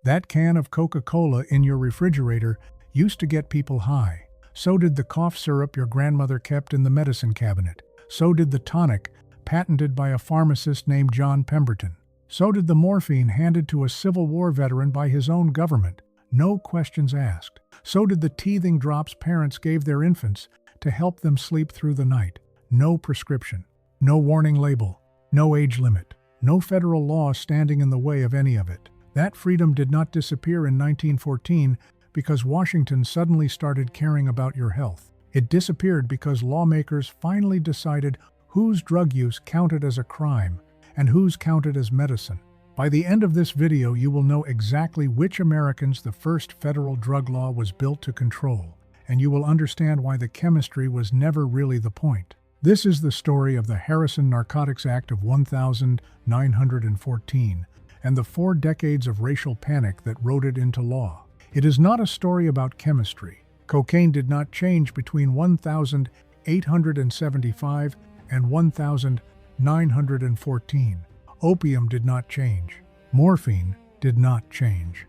That can of Coca-Cola in your refrigerator used to get people high. So did the cough syrup your grandmother kept in the medicine cabinet. So did the tonic, patented by a pharmacist named John Pemberton. So did the morphine handed to a Civil War veteran by his own government. No questions asked. So did the teething drops parents gave their infants to help them sleep through the night. No prescription, no warning label, no age limit, no federal law standing in the way of any of it. That freedom did not disappear in 1914 because Washington suddenly started caring about your health. It disappeared because lawmakers finally decided whose drug use counted as a crime and whose counted as medicine. By the end of this video, you will know exactly which Americans the first federal drug law was built to control, and you will understand why the chemistry was never really the point. This is the story of the Harrison Narcotics Act of 1914 and the 4 decades of racial panic that wrote it into law. It is not a story about chemistry. Cocaine did not change between 1875 and 1914. Opium did not change. Morphine did not change.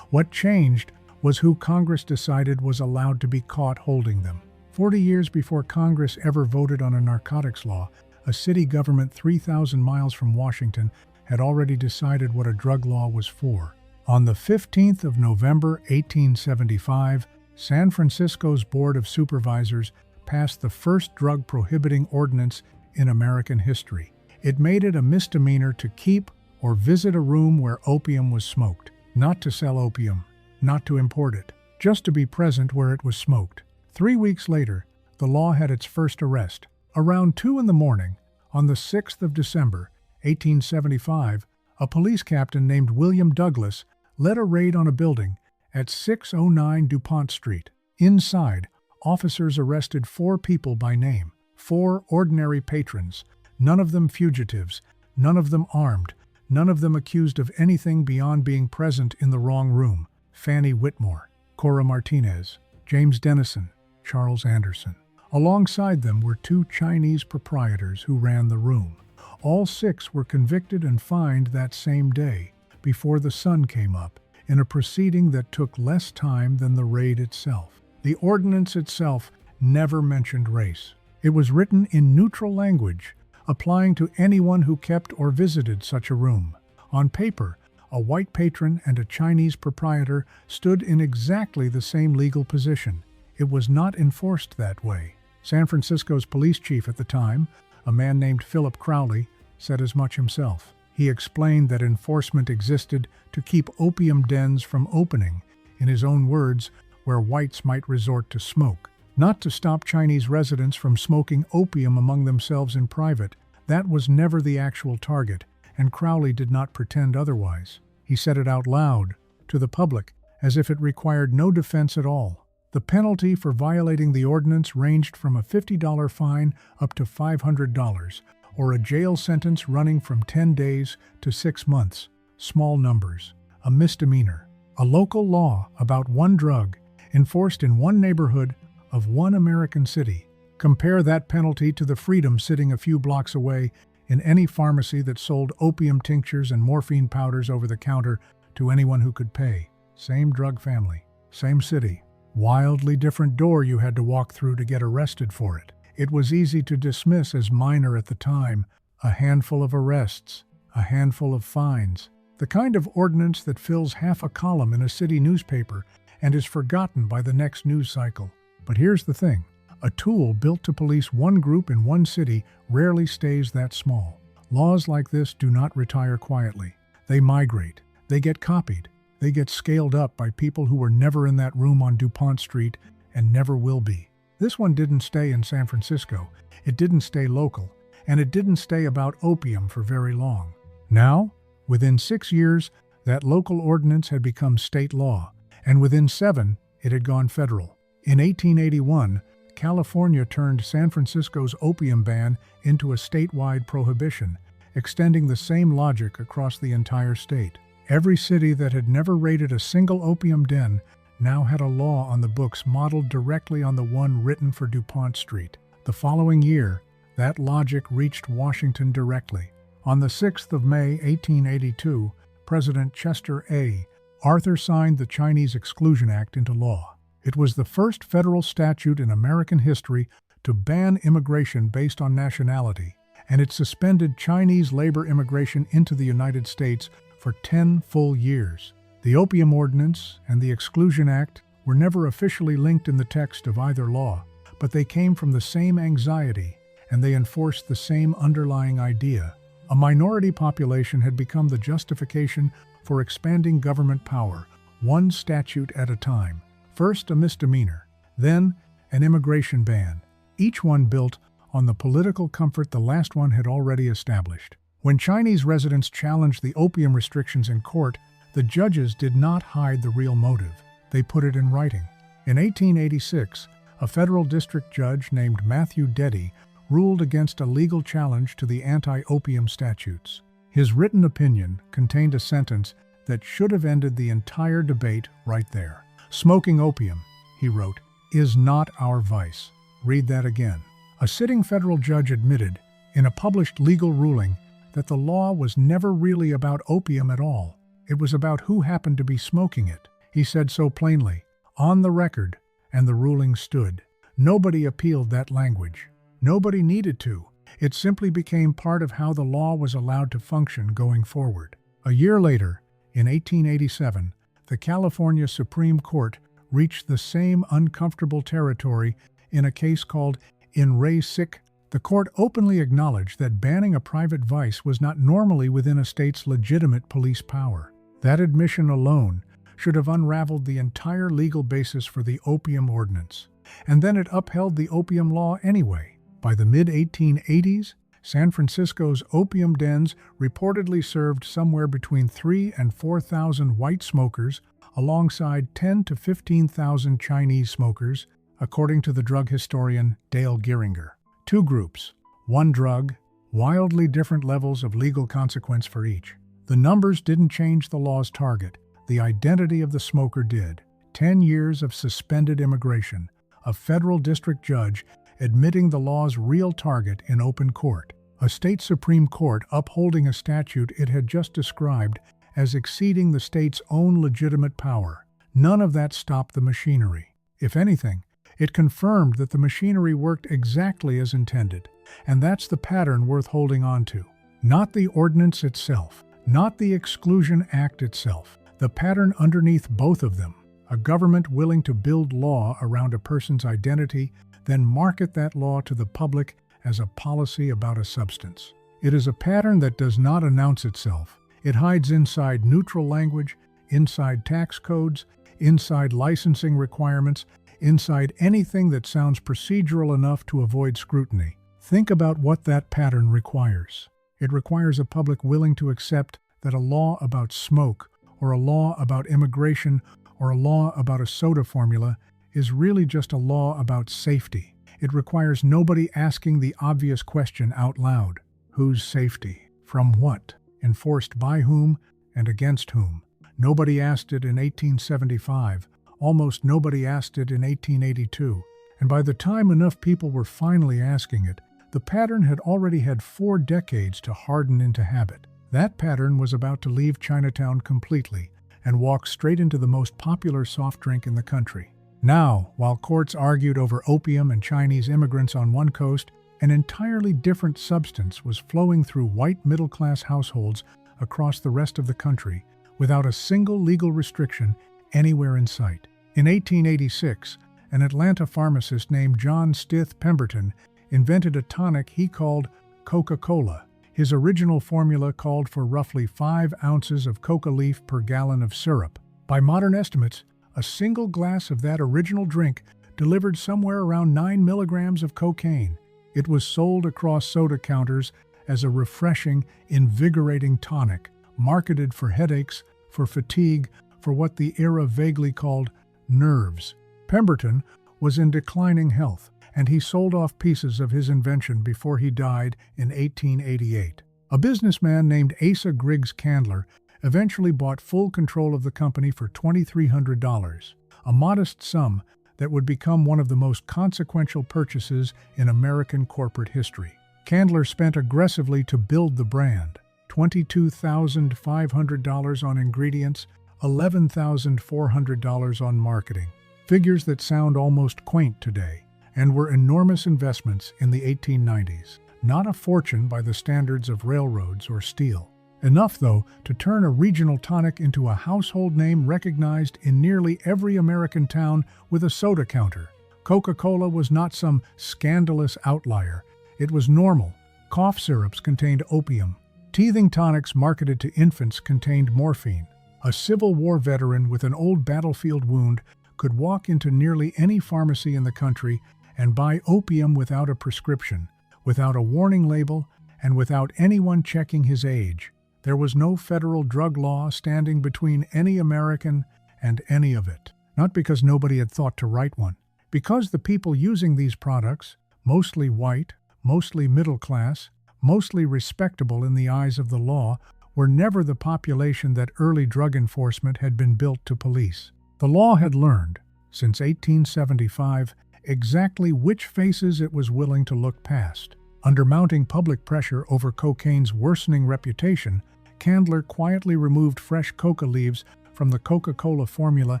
What changed was who Congress decided was allowed to be caught holding them. 40 years before Congress ever voted on a narcotics law, a city government 3,000 miles from Washington had already decided what a drug law was for. On the 15th of November 1875, San Francisco's Board of Supervisors passed the first drug-prohibiting ordinance in American history. It made it a misdemeanor to keep or visit a room where opium was smoked, not to sell opium, not to import it, just to be present where it was smoked. 3 weeks later, the law had its first arrest. Around 2 in the morning, on the 6th of December, 1875, a police captain named William Douglas led a raid on a building at 609 Dupont Street. Inside, officers arrested 4 people by name, 4 ordinary patrons, none of them fugitives, none of them armed, none of them accused of anything beyond being present in the wrong room. Fannie Whitmore, Cora Martinez, James Dennison, Charles Anderson. Alongside them were 2 Chinese proprietors who ran the room. All 6 were convicted and fined that same day, before the sun came up, in a proceeding that took less time than the raid itself. The ordinance itself never mentioned race. It was written in neutral language, applying to anyone who kept or visited such a room. On paper, a white patron and a Chinese proprietor stood in exactly the same legal position. It was not enforced that way. San Francisco's police chief at the time, a man named Philip Crowley, said as much himself. He explained that enforcement existed to keep opium dens from opening, in his own words, where whites might resort to smoke. Not to stop Chinese residents from smoking opium among themselves in private. That was never the actual target, and Crowley did not pretend otherwise. He said it out loud, to the public, as if it required no defense at all. The penalty for violating the ordinance ranged from a $50 fine up to $500, or a jail sentence running from 10 days to 6 months. Small numbers. A misdemeanor. A local law about one drug, enforced in one neighborhood of one American city. Compare that penalty to the freedom sitting a few blocks away in any pharmacy that sold opium tinctures and morphine powders over the counter to anyone who could pay. Same drug family, same city. Wildly different door you had to walk through to get arrested for it. It was easy to dismiss as minor at the time, a handful of arrests, a handful of fines, the kind of ordinance that fills half a column in a city newspaper and is forgotten by the next news cycle. But here's the thing. A tool built to police one group in one city rarely stays that small. Laws like this do not retire quietly. They migrate. They get copied. They get scaled up by people who were never in that room on Dupont Street and never will be. This one didn't stay in San Francisco. It didn't stay local. And it didn't stay about opium for very long. Now, within 6 years, that local ordinance had become state law. And within 7, it had gone federal. In 1881, California turned San Francisco's opium ban into a statewide prohibition, extending the same logic across the entire state. Every city that had never raided a single opium den now had a law on the books modeled directly on the one written for Dupont Street. The following year, that logic reached Washington directly. On the 6th of May, 1882, President Chester A. Arthur signed the Chinese Exclusion Act into law. It was the first federal statute in American history to ban immigration based on nationality, and it suspended Chinese labor immigration into the United States for 10 full years. The Opium Ordinance and the Exclusion Act were never officially linked in the text of either law, but they came from the same anxiety, and they enforced the same underlying idea. A minority population had become the justification for expanding government power, one statute at a time. First a misdemeanor, then an immigration ban, each one built on the political comfort the last one had already established. When Chinese residents challenged the opium restrictions in court, the judges did not hide the real motive. They put it in writing. In 1886, a federal district judge named Matthew Deddy ruled against a legal challenge to the anti-opium statutes. His written opinion contained a sentence that should have ended the entire debate right there. "Smoking opium," he wrote, "is not our vice." Read that again. A sitting federal judge admitted, in a published legal ruling, that the law was never really about opium at all. It was about who happened to be smoking it. He said so plainly, on the record, and the ruling stood. Nobody appealed that language. Nobody needed to. It simply became part of how the law was allowed to function going forward. A year later, in 1887, the California Supreme Court reached the same uncomfortable territory in a case called In Re Sic. The court openly acknowledged that banning a private vice was not normally within a state's legitimate police power. That admission alone should have unraveled the entire legal basis for the Opium Ordinance. And then it upheld the opium law anyway. By the mid-1880s, San Francisco's opium dens reportedly served somewhere between 3,000 and 4,000 white smokers, alongside 10,000 to 15,000 Chinese smokers, according to the drug historian Dale Geringer. Two groups, one drug, wildly different levels of legal consequence for each. The numbers didn't change the law's target. The identity of the smoker did. 10 years of suspended immigration, a federal district judge admitting the law's real target in open court, a state Supreme Court upholding a statute it had just described as exceeding the state's own legitimate power. None of that stopped the machinery. If anything, it confirmed that the machinery worked exactly as intended, and that's the pattern worth holding on to. Not the ordinance itself, not the Exclusion Act itself, the pattern underneath both of them. A government willing to build law around a person's identity, then market that law to the public as a policy about a substance. It is a pattern that does not announce itself. It hides inside neutral language, inside tax codes, inside licensing requirements, inside anything that sounds procedural enough to avoid scrutiny. Think about what that pattern requires. It requires a public willing to accept that a law about smoke, or a law about immigration, or a law about a soda formula is really just a law about safety. It requires nobody asking the obvious question out loud. Whose safety? From what? Enforced by whom and against whom? Nobody asked it in 1875. Almost nobody asked it in 1882. And by the time enough people were finally asking it, the pattern had already had 4 decades to harden into habit. That pattern was about to leave Chinatown completely and walk straight into the most popular soft drink in the country. Now, while courts argued over opium and Chinese immigrants on one coast, an entirely different substance was flowing through white middle-class households across the rest of the country without a single legal restriction anywhere in sight. In 1886, an Atlanta pharmacist named John Stith Pemberton invented a tonic he called Coca-Cola. His original formula called for roughly 5 ounces of coca leaf per gallon of syrup. By modern estimates, a single glass of that original drink delivered somewhere around 9 milligrams of cocaine. It was sold across soda counters as a refreshing, invigorating tonic, marketed for headaches, for fatigue, for what the era vaguely called nerves. Pemberton was in declining health, and he sold off pieces of his invention before he died in 1888. A businessman named Asa Griggs Candler eventually bought full control of the company for $2,300, a modest sum that would become one of the most consequential purchases in American corporate history. Candler spent aggressively to build the brand, $22,500 on ingredients, $11,400 on marketing. Figures that sound almost quaint today, and were enormous investments in the 1890s. Not a fortune by the standards of railroads or steel. Enough, though, to turn a regional tonic into a household name recognized in nearly every American town with a soda counter. Coca-Cola was not some scandalous outlier. It was normal. Cough syrups contained opium. Teething tonics marketed to infants contained morphine. A Civil War veteran with an old battlefield wound could walk into nearly any pharmacy in the country and buy opium without a prescription, without a warning label, and without anyone checking his age. There was no federal drug law standing between any American and any of it. Not because nobody had thought to write one. Because the people using these products, mostly white, mostly middle class, mostly respectable in the eyes of the law, were never the population that early drug enforcement had been built to police. The law had learned, since 1875, exactly which faces it was willing to look past. Under mounting public pressure over cocaine's worsening reputation, Candler quietly removed fresh coca leaves from the Coca-Cola formula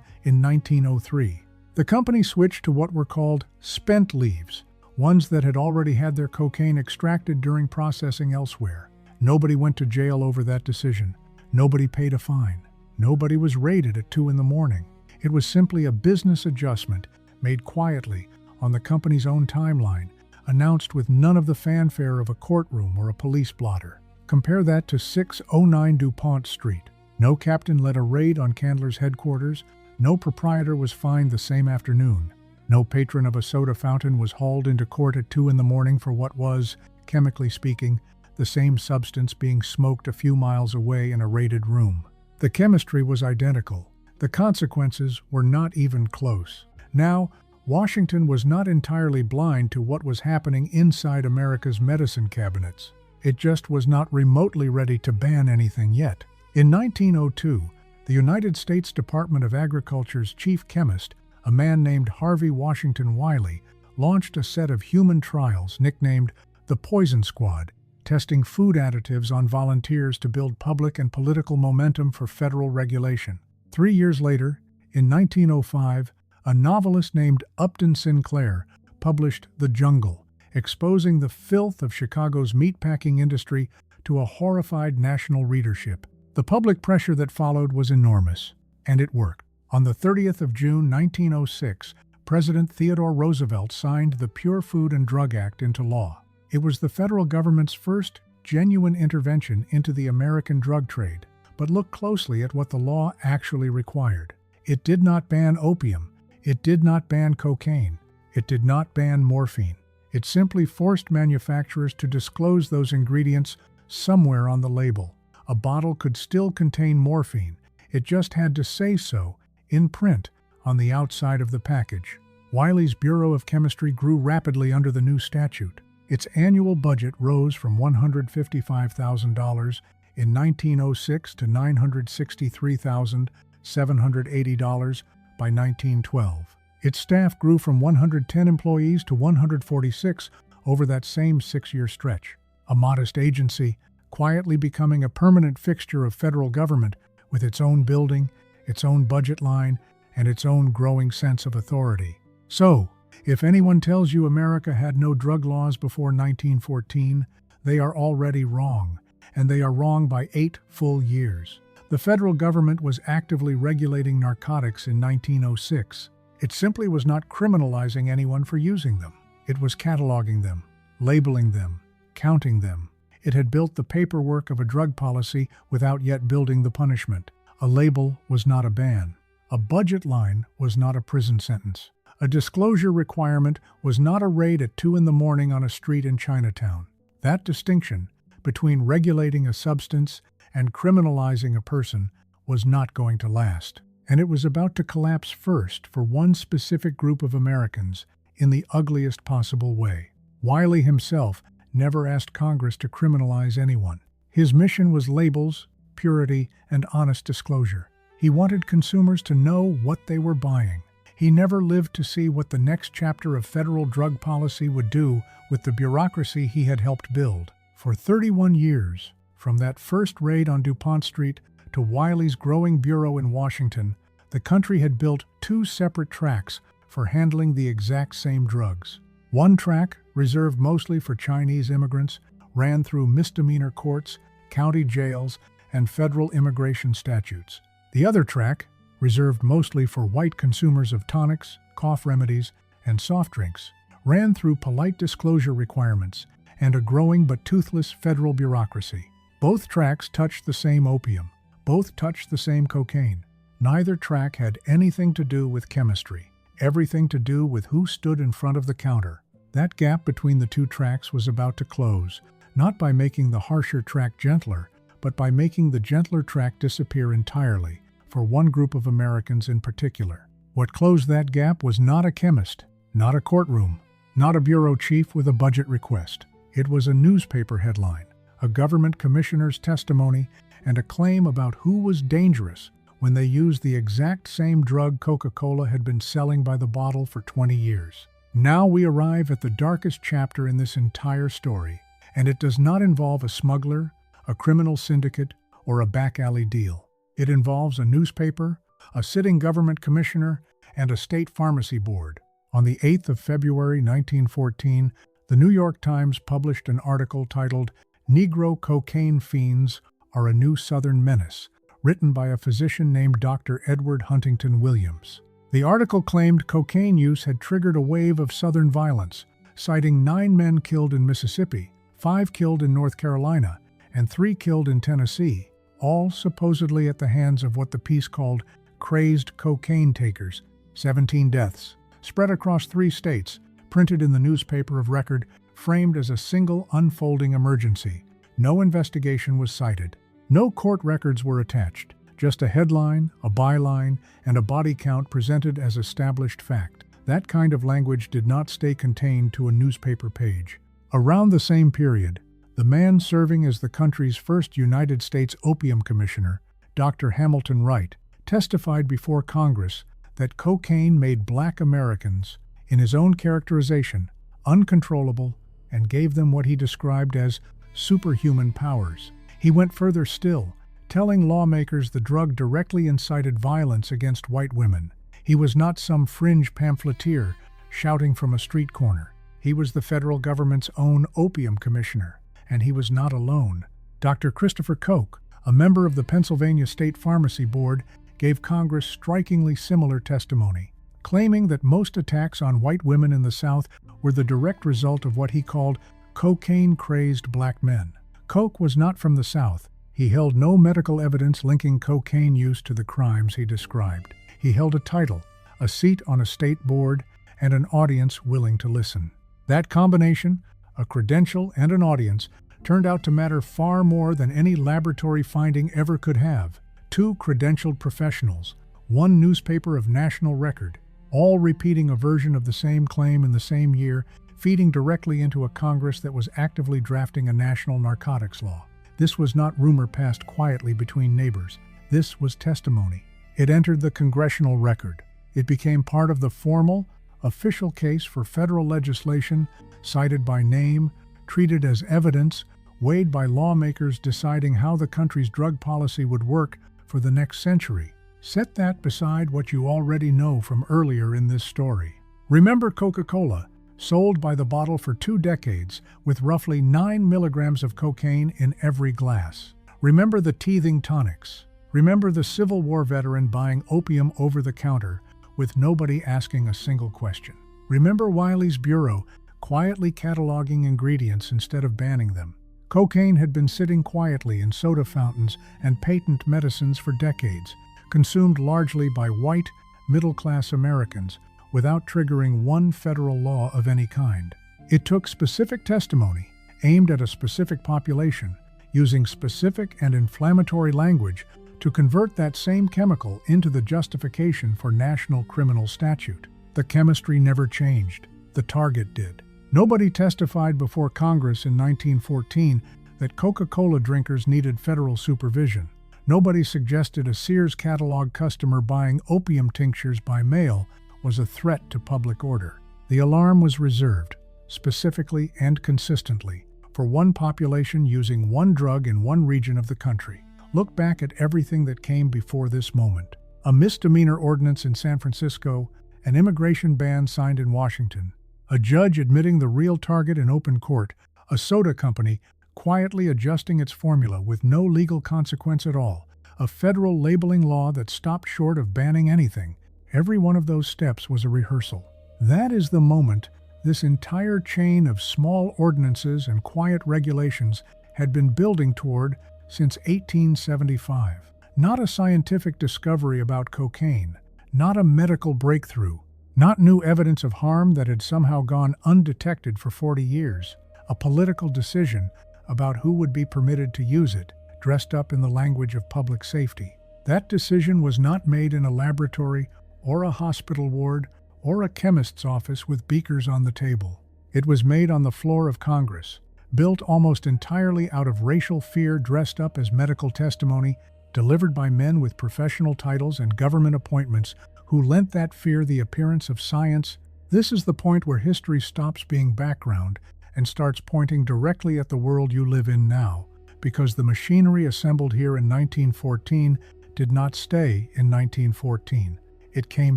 in 1903. The company switched to what were called spent leaves, ones that had already had their cocaine extracted during processing elsewhere. Nobody went to jail over that decision. Nobody paid a fine. Nobody was raided at 2 in the morning. It was simply a business adjustment made quietly on the company's own timeline, announced with none of the fanfare of a courtroom or a police blotter. Compare that to 609 Dupont Street. No captain led a raid on Candler's headquarters. No proprietor was fined the same afternoon. No patron of a soda fountain was hauled into court at 2 in the morning for what was, chemically speaking, the same substance being smoked a few miles away in a raided room. The chemistry was identical. The consequences were not even close. Now, Washington was not entirely blind to what was happening inside America's medicine cabinets. It just was not remotely ready to ban anything yet. In 1902, the United States Department of Agriculture's chief chemist, a man named Harvey Washington Wiley, launched a set of human trials nicknamed the Poison Squad, testing food additives on volunteers to build public and political momentum for federal regulation. 3 years later, in 1905, a novelist named Upton Sinclair published The Jungle, exposing the filth of Chicago's meatpacking industry to a horrified national readership. The public pressure that followed was enormous, and it worked. On the 30th of June 1906, President Theodore Roosevelt signed the Pure Food and Drug Act into law. It was the federal government's first genuine intervention into the American drug trade. But look closely at what the law actually required. It did not ban opium. It did not ban cocaine. It did not ban morphine. It simply forced manufacturers to disclose those ingredients somewhere on the label. A bottle could still contain morphine. It just had to say so, in print, on the outside of the package. Wiley's Bureau of Chemistry grew rapidly under the new statute. Its annual budget rose from $155,000 in 1906 to $963,780 by 1912. Its staff grew from 110 employees to 146 over that same 6-year stretch. A modest agency, quietly becoming a permanent fixture of federal government with its own building, its own budget line, and its own growing sense of authority. So, if anyone tells you America had no drug laws before 1914, they are already wrong, and they are wrong by 8 full years. The federal government was actively regulating narcotics in 1906. It simply was not criminalizing anyone for using them. It was cataloging them, labeling them, counting them. It had built the paperwork of a drug policy without yet building the punishment. A label was not a ban. A budget line was not a prison sentence. A disclosure requirement was not a raid at 2 in the morning on a street in Chinatown. That distinction between regulating a substance and criminalizing a person was not going to last. And it was about to collapse first for one specific group of Americans in the ugliest possible way. Wiley himself never asked Congress to criminalize anyone. His mission was labels, purity, and honest disclosure. He wanted consumers to know what they were buying. He never lived to see what the next chapter of federal drug policy would do with the bureaucracy he had helped build. For 31 years, from that first raid on Dupont Street to Wiley's growing bureau in Washington, the country had built two separate tracks for handling the exact same drugs. One track, reserved mostly for Chinese immigrants, ran through misdemeanor courts, county jails, and federal immigration statutes. The other track, reserved mostly for white consumers of tonics, cough remedies, and soft drinks, ran through polite disclosure requirements and a growing but toothless federal bureaucracy. Both tracks touched the same opium. Both touched the same cocaine. Neither track had anything to do with chemistry, everything to do with who stood in front of the counter. That gap between the two tracks was about to close, not by making the harsher track gentler, but by making the gentler track disappear entirely, for one group of Americans in particular. What closed that gap was not a chemist, not a courtroom, not a bureau chief with a budget request. It was a newspaper headline, a government commissioner's testimony, and a claim about who was dangerous when they used the exact same drug Coca-Cola had been selling by the bottle for 20 years. Now we arrive at the darkest chapter in this entire story, and it does not involve a smuggler, a criminal syndicate, or a back alley deal. It involves a newspaper, a sitting government commissioner, and a state pharmacy board. On the 8th of February 1914, the New York Times published an article titled "Negro Cocaine Fiends Are a New Southern Menace," written by a physician named Dr. Edward Huntington Williams. The article claimed cocaine use had triggered a wave of Southern violence, citing 9 men killed in Mississippi, 5 killed in North Carolina, and 3 killed in Tennessee, all supposedly at the hands of what the piece called crazed cocaine takers. 17 deaths, spread across 3 states, printed in the newspaper of record, framed as a single unfolding emergency. No investigation was cited. No court records were attached. Just a headline, a byline, and a body count presented as established fact. That kind of language did not stay contained to a newspaper page. Around the same period, the man serving as the country's first United States opium commissioner, Dr. Hamilton Wright, testified before Congress that cocaine made black Americans, in his own characterization, uncontrollable, and gave them what he described as superhuman powers. He went further still, telling lawmakers the drug directly incited violence against white women. He was not some fringe pamphleteer shouting from a street corner. He was the federal government's own opium commissioner, and he was not alone. Dr. Christopher Koch, a member of the Pennsylvania State Pharmacy Board, gave Congress strikingly similar testimony, claiming that most attacks on white women in the South were the direct result of what he called cocaine-crazed black men. Koch was not from the South. He held no medical evidence linking cocaine use to the crimes he described. He held a title, a seat on a state board, and an audience willing to listen. That combination, a credential and an audience, turned out to matter far more than any laboratory finding ever could have. 2 credentialed professionals, 1 newspaper of national record, all repeating a version of the same claim in the same year, feeding directly into a Congress that was actively drafting a national narcotics law. This was not rumor passed quietly between neighbors. This was testimony. It entered the congressional record. It became part of the formal, official case for federal legislation, cited by name, treated as evidence, weighed by lawmakers deciding how the country's drug policy would work for the next century. Set that beside what you already know from earlier in this story. Remember Coca-Cola, sold by the bottle for 2 decades, with roughly 9 milligrams of cocaine in every glass. Remember the teething tonics. Remember the Civil War veteran buying opium over the counter, with nobody asking a single question. Remember Wiley's bureau, quietly cataloging ingredients instead of banning them. Cocaine had been sitting quietly in soda fountains and patent medicines for decades, consumed largely by white, middle-class Americans, without triggering one federal law of any kind. It took specific testimony, aimed at a specific population, using specific and inflammatory language, to convert that same chemical into the justification for national criminal statute. The chemistry never changed. The target did. Nobody testified before Congress in 1914 that Coca-Cola drinkers needed federal supervision. Nobody suggested a Sears catalog customer buying opium tinctures by mail was a threat to public order. The alarm was reserved, specifically and consistently, for one population using one drug in one region of the country. Look back at everything that came before this moment. A misdemeanor ordinance in San Francisco, an immigration ban signed in Washington, a judge admitting the real target in open court, a soda company quietly adjusting its formula with no legal consequence at all, a federal labeling law that stopped short of banning anything. Every one of those steps was a rehearsal. That is the moment this entire chain of small ordinances and quiet regulations had been building toward since 1875. Not a scientific discovery about cocaine, not a medical breakthrough, not new evidence of harm that had somehow gone undetected for 40 years. A political decision about who would be permitted to use it, dressed up in the language of public safety. That decision was not made in a laboratory or a hospital ward or a chemist's office with beakers on the table. It was made on the floor of Congress, built almost entirely out of racial fear dressed up as medical testimony, delivered by men with professional titles and government appointments who lent that fear the appearance of science. This is the point where history stops being background and starts pointing directly at the world you live in now, because the machinery assembled here in 1914 did not stay in 1914. It came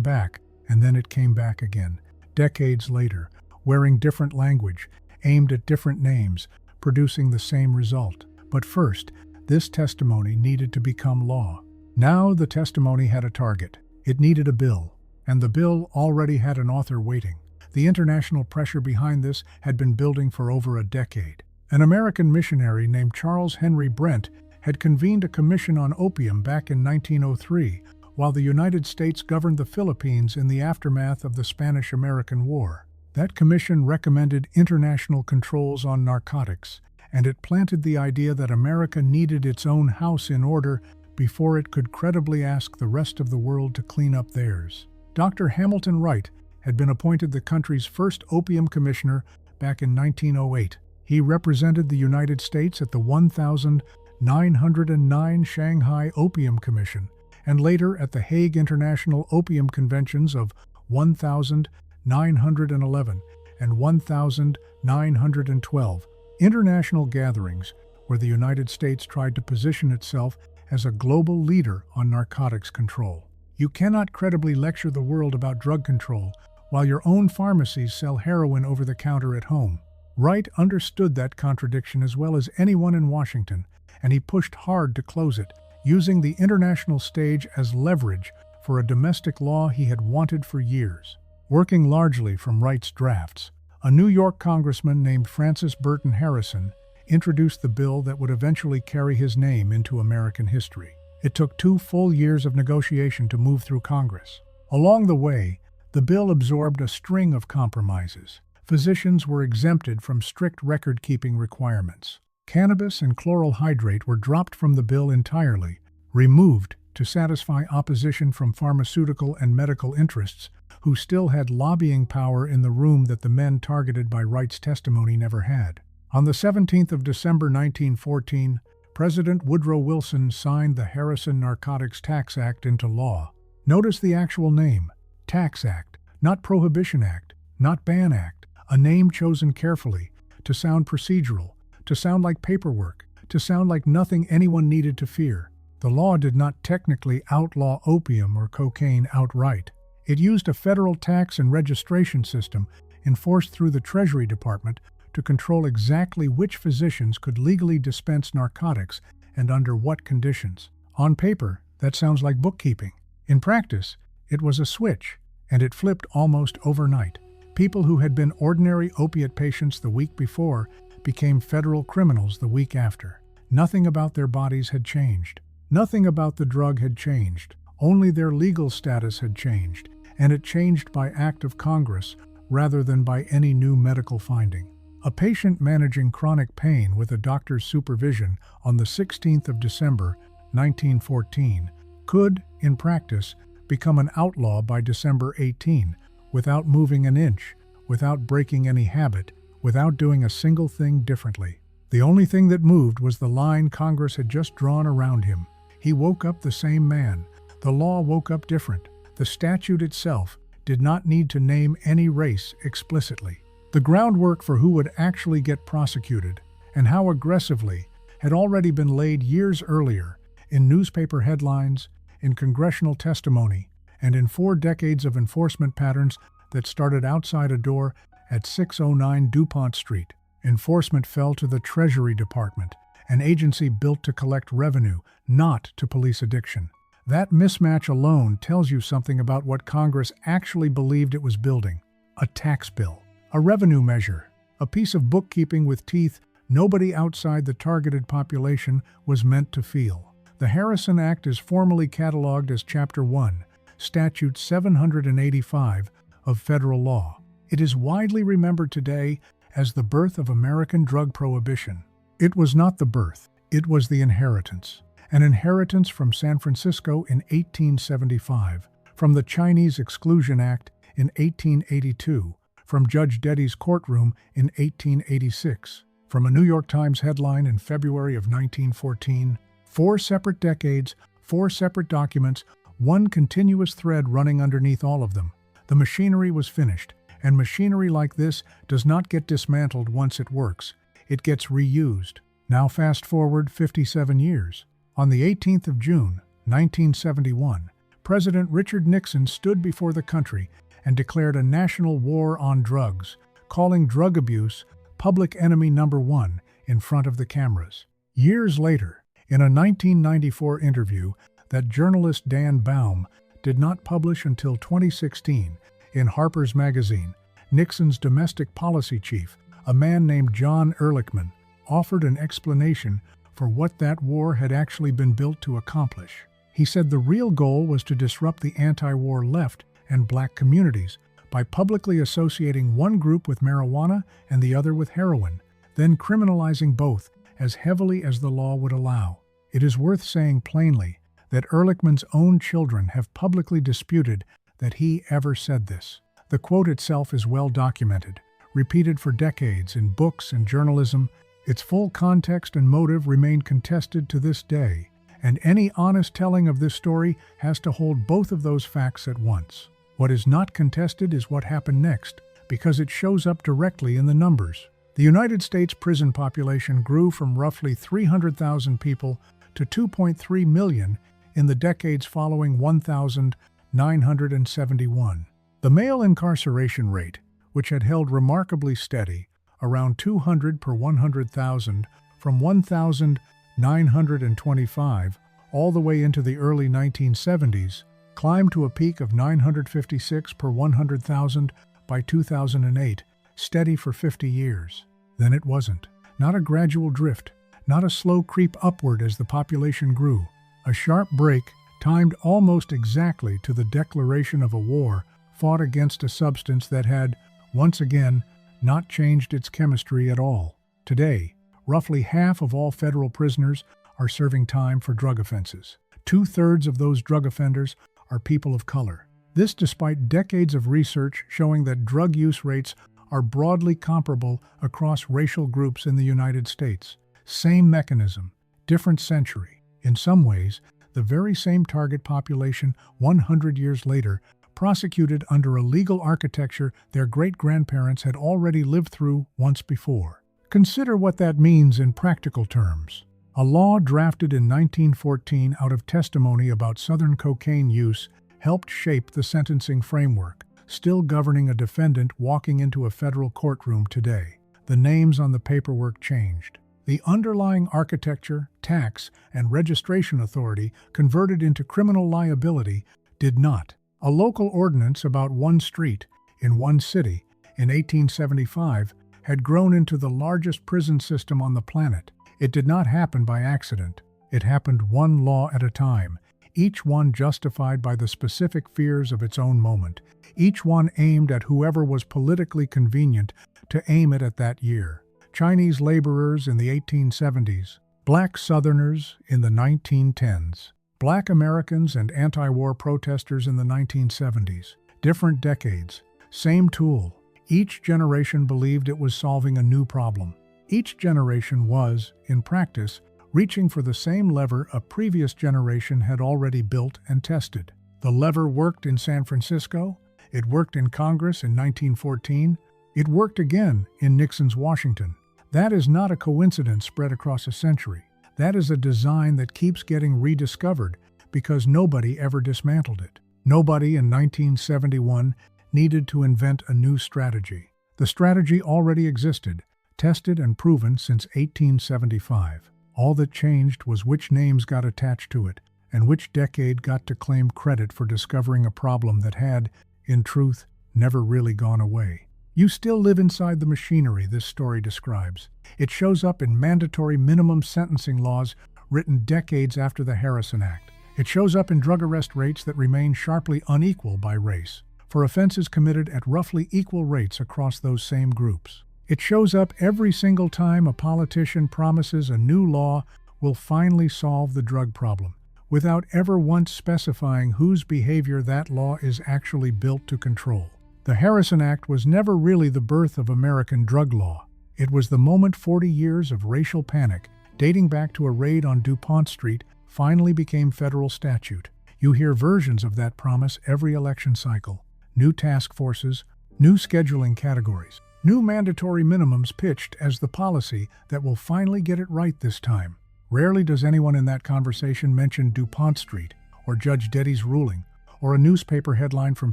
back, and then it came back again, decades later, wearing different language, aimed at different names, producing the same result. But first, this testimony needed to become law. Now the testimony had a target. It needed a bill, and the bill already had an author waiting. The international pressure behind this had been building for over a decade. An American missionary named Charles Henry Brent had convened a commission on opium back in 1903, while the United States governed the Philippines in the aftermath of the Spanish-American War. That commission recommended international controls on narcotics, and it planted the idea that America needed its own house in order before it could credibly ask the rest of the world to clean up theirs. Dr. Hamilton Wright had been appointed the country's first opium commissioner back in 1908. He represented the United States at the 1909 Shanghai Opium Commission, and later at the Hague International Opium Conventions of 1911 and 1912, international gatherings where the United States tried to position itself as a global leader on narcotics control. You cannot credibly lecture the world about drug control while your own pharmacies sell heroin over the counter at home. Wright understood that contradiction as well as anyone in Washington, and he pushed hard to close it, using the international stage as leverage for a domestic law he had wanted for years. Working largely from Wright's drafts, a New York congressman named Francis Burton Harrison introduced the bill that would eventually carry his name into American history. It took 2 full years of negotiation to move through Congress. Along the way, the bill absorbed a string of compromises. Physicians were exempted from strict record-keeping requirements. Cannabis and chloral hydrate were dropped from the bill entirely, removed to satisfy opposition from pharmaceutical and medical interests who still had lobbying power in the room that the men targeted by Wright's testimony never had. On the 17th of December 1914, President Woodrow Wilson signed the Harrison Narcotics Act into law. Notice the actual name, Tax Act, not Prohibition Act, not Ban Act, a name chosen carefully to sound procedural, to sound like paperwork, to sound like nothing anyone needed to fear. The law did not technically outlaw opium or cocaine outright. It used a federal tax and registration system enforced through the Treasury Department to control exactly which physicians could legally dispense narcotics and under what conditions. On paper, that sounds like bookkeeping. In practice, it was a switch, and it flipped almost overnight. People who had been ordinary opiate patients the week before became federal criminals the week after. Nothing about their bodies had changed. Nothing about the drug had changed. Only their legal status had changed, and it changed by act of Congress rather than by any new medical finding. A patient managing chronic pain with a doctor's supervision on the 16th of December, 1914, could, in practice, become an outlaw by December 18, without moving an inch, without breaking any habit, without doing a single thing differently. The only thing that moved was the line Congress had just drawn around him. He woke up the same man. The law woke up different. The statute itself did not need to name any race explicitly. The groundwork for who would actually get prosecuted, and how aggressively, had already been laid years earlier, in newspaper headlines, in congressional testimony, and in 4 decades of enforcement patterns that started outside a door at 609 Dupont Street. Enforcement fell to the Treasury Department, an agency built to collect revenue, not to police addiction. That mismatch alone tells you something about what Congress actually believed it was building. A tax bill, a revenue measure, a piece of bookkeeping with teeth nobody outside the targeted population was meant to feel. The Harrison Act is formally cataloged as Chapter 1, Statute 785 of federal law. It is widely remembered today as the birth of American drug prohibition. It was not the birth, it was the inheritance. An inheritance from San Francisco in 1875, from the Chinese Exclusion Act in 1882, from Judge Deddy's courtroom in 1886, from a New York Times headline in February of 1914. 4 separate decades, 4 separate documents, one continuous thread running underneath all of them. The machinery was finished, and machinery like this does not get dismantled once it works. It gets reused. Now fast forward 57 years. On the 18th of June, 1971, President Richard Nixon stood before the country and declared a national war on drugs, calling drug abuse public enemy number 1 in front of the cameras. Years later, in a 1994 interview that journalist Dan Baum did not publish until 2016 in Harper's Magazine, Nixon's domestic policy chief, a man named John Ehrlichman, offered an explanation for what that war had actually been built to accomplish. He said the real goal was to disrupt the anti-war left and black communities by publicly associating one group with marijuana and the other with heroin, then criminalizing both as heavily as the law would allow. It is worth saying plainly that Ehrlichman's own children have publicly disputed that he ever said this. The quote itself is well documented, repeated for decades in books and journalism. Its full context and motive remain contested to this day, and any honest telling of this story has to hold both of those facts at once. What is not contested is what happened next, because it shows up directly in the numbers. The United States prison population grew from roughly 300,000 people to 2.3 million in the decades following 1971. The male incarceration rate, which had held remarkably steady, around 200 per 100,000 from 1,925 all the way into the early 1970s, climbed to a peak of 956 per 100,000 by 2008, steady for 50 years. Then it wasn't. Not a gradual drift, not a slow creep upward as the population grew. A sharp break, timed almost exactly to the declaration of a war fought against a substance that had, once again, not changed its chemistry at all. Today, roughly half of all federal prisoners are serving time for drug offenses. 2/3 of those drug offenders are people of color. This despite decades of research showing that drug use rates are broadly comparable across racial groups in the United States. Same mechanism, different century. In some ways, the very same target population 100 years later, prosecuted under a legal architecture their great-grandparents had already lived through once before. Consider what that means in practical terms. A law drafted in 1914 out of testimony about Southern cocaine use helped shape the sentencing framework, still governing a defendant walking into a federal courtroom today. The names on the paperwork changed. The underlying architecture, tax, and registration authority converted into criminal liability did not. A local ordinance about one street in one city in 1875 had grown into the largest prison system on the planet. It did not happen by accident. It happened one law at a time, each one justified by the specific fears of its own moment, each one aimed at whoever was politically convenient to aim it at that year. Chinese laborers in the 1870s, black Southerners in the 1910s, Black Americans and anti-war protesters in the 1970s. Different decades, same tool. Each generation believed it was solving a new problem. Each generation was, in practice, reaching for the same lever a previous generation had already built and tested. The lever worked in San Francisco, it worked in Congress in 1914, it worked again in Nixon's Washington. That is not a coincidence spread across a century. That is a design that keeps getting rediscovered because nobody ever dismantled it. Nobody in 1971 needed to invent a new strategy. The strategy already existed, tested and proven since 1875. All that changed was which names got attached to it, and which decade got to claim credit for discovering a problem that had, in truth, never really gone away. You still live inside the machinery this story describes. It shows up in mandatory minimum sentencing laws written decades after the Harrison Act. It shows up in drug arrest rates that remain sharply unequal by race, for offenses committed at roughly equal rates across those same groups. It shows up every single time a politician promises a new law will finally solve the drug problem, without ever once specifying whose behavior that law is actually built to control. The Harrison Act was never really the birth of American drug law. It was the moment 40 years of racial panic, dating back to a raid on Dupont Street, finally became federal statute. You hear versions of that promise every election cycle. New task forces, new scheduling categories, new mandatory minimums pitched as the policy that will finally get it right this time. Rarely does anyone in that conversation mention Dupont Street, or Judge Deddy's ruling, or a newspaper headline from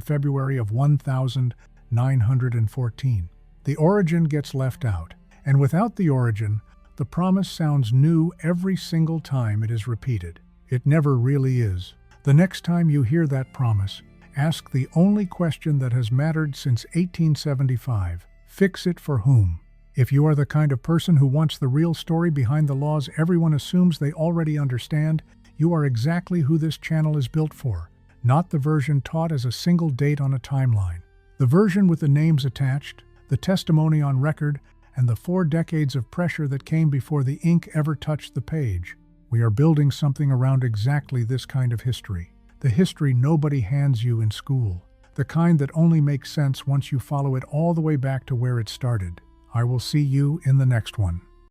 February of 1914. The origin gets left out, and without the origin, the promise sounds new every single time it is repeated. It never really is. The next time you hear that promise, ask the only question that has mattered since 1875. Fix it for whom? If you are the kind of person who wants the real story behind the laws everyone assumes they already understand, you are exactly who this channel is built for. Not the version taught as a single date on a timeline. The version with the names attached, the testimony on record, and the 4 decades of pressure that came before the ink ever touched the page. We are building something around exactly this kind of history. The history nobody hands you in school. The kind that only makes sense once you follow it all the way back to where it started. I will see you in the next one.